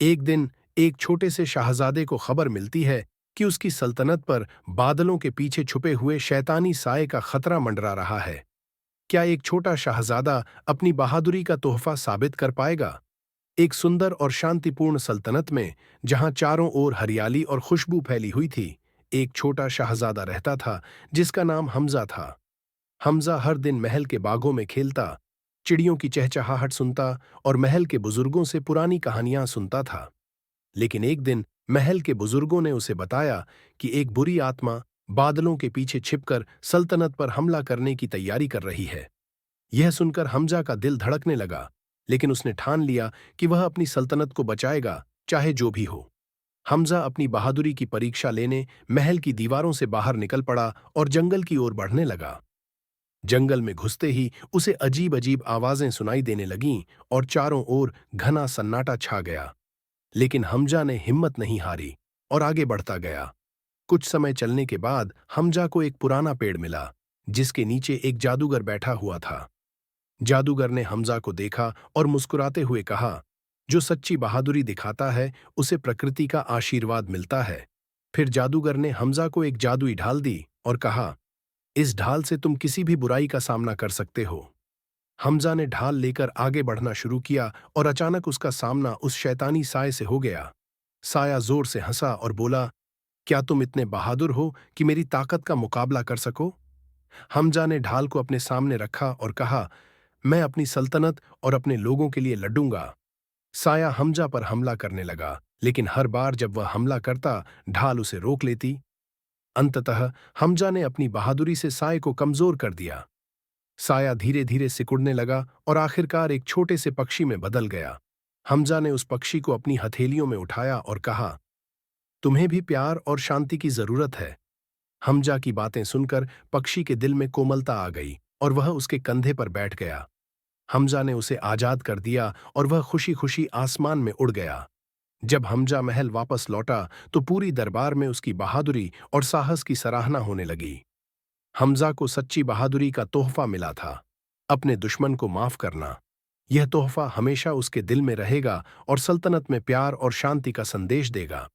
एक दिन एक छोटे से शाहजादे को खबर मिलती है कि उसकी सल्तनत पर बादलों के पीछे छुपे हुए शैतानी साए का खतरा मंडरा रहा है। क्या एक छोटा शाहजादा अपनी बहादुरी का तोहफा साबित कर पाएगा? एक सुंदर और शांतिपूर्ण सल्तनत में, जहां चारों ओर हरियाली और खुशबू फैली हुई थी, एक छोटा शाहजादा रहता था जिसका नाम हमजा था। हमजा हर दिन महल के बागों में खेलता, चिड़ियों की चहचहाहट सुनता और महल के बुजुर्गों से पुरानी कहानियां सुनता था। लेकिन एक दिन महल के बुजुर्गों ने उसे बताया कि एक बुरी आत्मा बादलों के पीछे छिपकर सल्तनत पर हमला करने की तैयारी कर रही है। यह सुनकर हमजा का दिल धड़कने लगा, लेकिन उसने ठान लिया कि वह अपनी सल्तनत को बचाएगा, चाहे जो भी हो। हमजा अपनी बहादुरी की परीक्षा लेने महल की दीवारों से बाहर निकल पड़ा और जंगल की ओर बढ़ने लगा। जंगल में घुसते ही उसे अजीब अजीब आवाजें सुनाई देने लगीं और चारों ओर घना सन्नाटा छा गया। लेकिन हमजा ने हिम्मत नहीं हारी और आगे बढ़ता गया। कुछ समय चलने के बाद हमजा को एक पुराना पेड़ मिला, जिसके नीचे एक जादूगर बैठा हुआ था। जादूगर ने हमजा को देखा और मुस्कुराते हुए कहा, जो सच्ची बहादुरी दिखाता है उसे प्रकृति का आशीर्वाद मिलता है। फिर जादूगर ने हमजा को एक जादुई ढाल दी और कहा, इस ढाल से तुम किसी भी बुराई का सामना कर सकते हो। हमजा ने ढाल लेकर आगे बढ़ना शुरू किया और अचानक उसका सामना उस शैतानी साए से हो गया। साया जोर से हंसा और बोला, क्या तुम इतने बहादुर हो कि मेरी ताकत का मुकाबला कर सको? हमजा ने ढाल को अपने सामने रखा और कहा, मैं अपनी सल्तनत और अपने लोगों के लिए लड़ूंगा। साया हमजा पर हमला करने लगा, लेकिन हर बार जब वह हमला करता, ढाल उसे रोक लेती। अंततः हमजा ने अपनी बहादुरी से साए को कमजोर कर दिया। साया धीरे धीरे सिकुड़ने लगा और आखिरकार एक छोटे से पक्षी में बदल गया। हमजा ने उस पक्षी को अपनी हथेलियों में उठाया और कहा, तुम्हें भी प्यार और शांति की जरूरत है। हमजा की बातें सुनकर पक्षी के दिल में कोमलता आ गई और वह उसके कंधे पर बैठ गया। हमजा ने उसे आजाद कर दिया और वह खुशी खुशी आसमान में उड़ गया। जब हमजा महल वापस लौटा तो पूरी दरबार में उसकी बहादुरी और साहस की सराहना होने लगी। हमजा को सच्ची बहादुरी का तोहफा मिला था, अपने दुश्मन को माफ करना। यह तोहफा हमेशा उसके दिल में रहेगा और सल्तनत में प्यार और शांति का संदेश देगा।